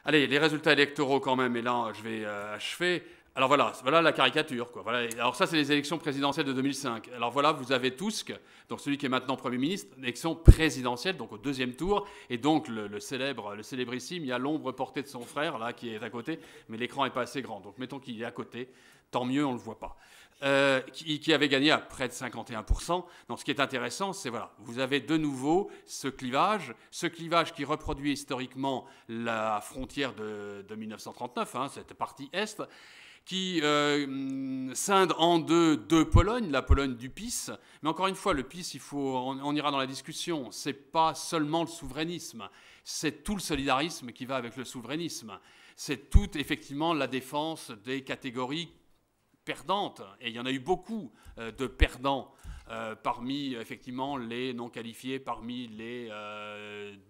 Allez, les résultats électoraux quand même, et là je vais achever. Alors voilà la caricature, quoi. Voilà. Alors ça, c'est les élections présidentielles de 2005. Alors voilà, vous avez Tusk, donc celui qui est maintenant Premier ministre, élection présidentielle, donc au deuxième tour, et donc le célébrissime, il y a l'ombre portée de son frère, là, qui est à côté, mais l'écran n'est pas assez grand, donc mettons qu'il est à côté, tant mieux, on ne le voit pas. Qui avait gagné à près de 51%. Donc ce qui est intéressant, c'est voilà, vous avez de nouveau ce clivage qui reproduit historiquement la frontière de 1939, hein, cette partie est, qui scinde en deux Polognes, la Pologne du PiS. Mais encore une fois, le PiS, on ira dans la discussion, c'est pas seulement le souverainisme, c'est tout le solidarisme qui va avec le souverainisme. C'est tout, effectivement, la défense des catégories perdantes, et il y en a eu beaucoup de perdants parmi effectivement les non qualifiés, parmi les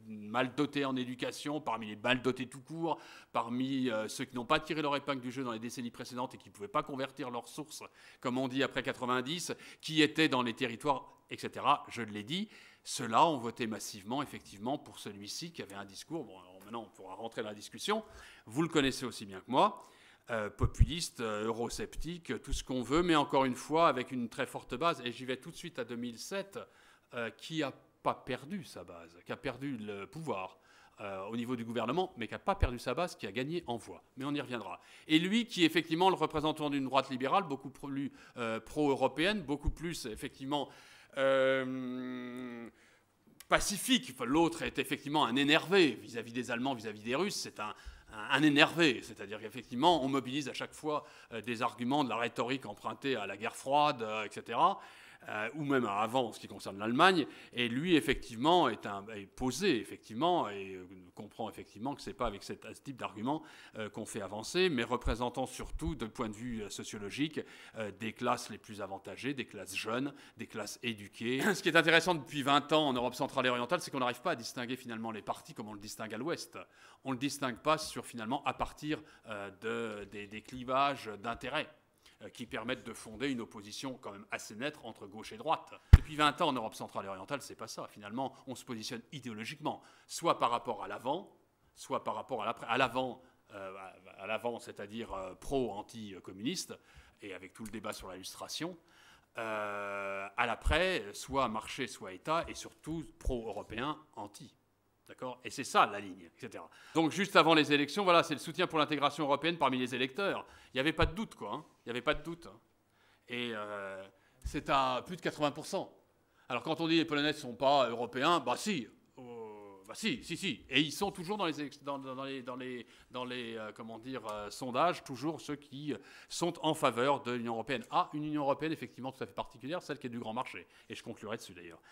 mal dotés en éducation, parmi les mal dotés tout court, parmi ceux qui n'ont pas tiré leur épingle du jeu dans les décennies précédentes et qui ne pouvaient pas convertir leurs sources, comme on dit après 90, qui étaient dans les territoires, etc. Je l'ai dit, ceux-là ont voté massivement effectivement pour celui-ci qui avait un discours, bon alors maintenant on pourra rentrer dans la discussion, vous le connaissez aussi bien que moi, populiste, eurosceptique, tout ce qu'on veut, mais encore une fois avec une très forte base. Et j'y vais tout de suite à 2007, qui n'a pas perdu sa base, qui a perdu le pouvoir au niveau du gouvernement, mais qui n'a pas perdu sa base, qui a gagné en voix. Mais on y reviendra. Et lui, qui est effectivement le représentant d'une droite libérale, beaucoup plus pro-européenne, beaucoup plus effectivement pacifique. Enfin, l'autre est effectivement un énervé vis-à-vis des Allemands, vis-à-vis des Russes. C'est un énervé, c'est-à-dire qu'effectivement, on mobilise à chaque fois des arguments de la rhétorique empruntée à la guerre froide, etc., ou même avant en ce qui concerne l'Allemagne, et lui, effectivement, est posé, effectivement, et comprend effectivement que ce n'est pas avec ce type d'argument qu'on fait avancer, mais représentant surtout, de point de vue sociologique, des classes les plus avantagées, des classes jeunes, des classes éduquées. Ce qui est intéressant depuis 20 ans en Europe centrale et orientale, c'est qu'on n'arrive pas à distinguer finalement les partis comme on le distingue à l'Ouest. On ne le distingue pas finalement à partir des clivages d'intérêts qui permettent de fonder une opposition quand même assez nette entre gauche et droite. Depuis 20 ans en Europe centrale et orientale, c'est pas ça. Finalement, on se positionne idéologiquement, soit par rapport à l'avant, soit par rapport à l'après. À l'avant, c'est-à-dire pro-anti-communiste, et avec tout le débat sur l'illustration. À l'après, soit marché, soit État, et surtout pro-européen, anti. D'accord ? Et c'est ça la ligne, etc. Donc juste avant les élections, voilà, c'est le soutien pour l'intégration européenne parmi les électeurs. Il n'y avait pas de doute, quoi. Hein. Il n'y avait pas de doute. Hein. Et c'est à plus de 80%. Alors quand on dit les Polonais ne sont pas européens, bah si. Si. Et ils sont toujours dans les sondages, toujours ceux qui sont en faveur de l'Union européenne. Ah, une Union européenne effectivement tout à fait particulière, celle qui est du grand marché. Et je conclurai dessus d'ailleurs.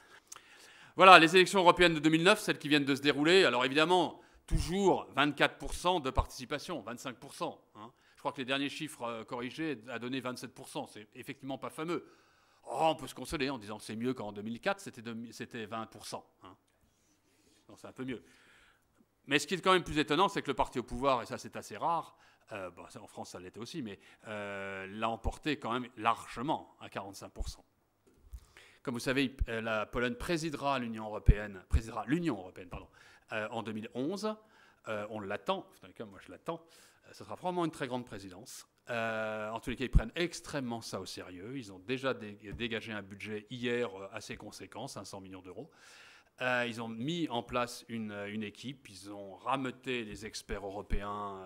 Voilà, les élections européennes de 2009, celles qui viennent de se dérouler. Alors évidemment, toujours 24% de participation, 25%. Hein. Je crois que les derniers chiffres corrigés a donné 27%. C'est effectivement pas fameux. Oh, on peut se consoler en disant que c'est mieux qu'en 2004, c'était 20%. Hein. Donc c'est un peu mieux. Mais ce qui est quand même plus étonnant, c'est que le parti au pouvoir, et ça c'est assez rare, en France ça l'était aussi, mais l'a emporté quand même largement à 45%. Comme vous savez, la Pologne présidera l'Union européenne, en 2011. On l'attend, en tout cas moi je l'attends. Ce sera probablement une très grande présidence. En tous les cas, ils prennent extrêmement ça au sérieux. Ils ont déjà dégagé un budget hier assez conséquent, 500 millions d'euros. Ils ont mis en place une équipe, ils ont rameuté les experts européens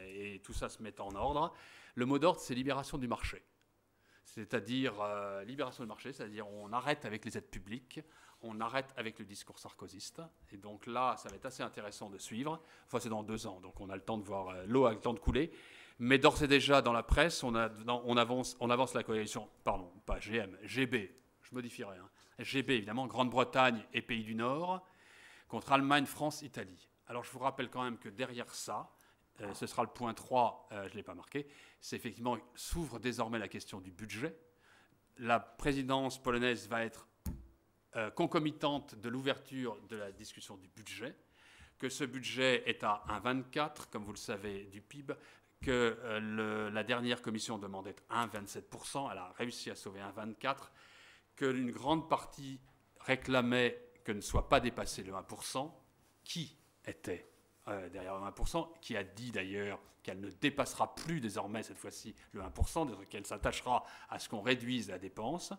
et tout ça se met en ordre. Le mot d'ordre, c'est libération du marché. C'est-à-dire libération du marché, c'est-à-dire on arrête avec les aides publiques, on arrête avec le discours sarkozyste. Et donc là, ça va être assez intéressant de suivre. Enfin, c'est dans 2 ans, donc on a le temps de voir, l'eau a le temps de couler. Mais d'ores et déjà, dans la presse, on avance la coalition, pardon, pas GB, je modifierai. Hein. GB, évidemment, Grande-Bretagne et Pays du Nord, contre Allemagne, France, Italie. Alors je vous rappelle quand même que derrière ça, ce sera le point 3, je ne l'ai pas marqué, c'est effectivement, s'ouvre désormais la question du budget. La présidence polonaise va être concomitante de l'ouverture de la discussion du budget, que ce budget est à 1,24, comme vous le savez, du PIB, que la dernière commission demandait 1,27%, elle a réussi à sauver 1,24%, qu'une grande partie réclamait que ne soit pas dépassé le 1%, qui était derrière le 1%, qui a dit d'ailleurs qu'elle ne dépassera plus désormais cette fois-ci le 1%, qu'elle s'attachera à ce qu'on réduise la dépense.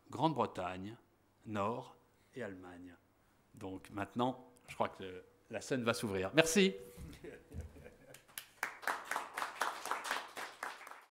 Grande-Bretagne, Nord et Allemagne. Donc maintenant, je crois que la scène va s'ouvrir. Merci.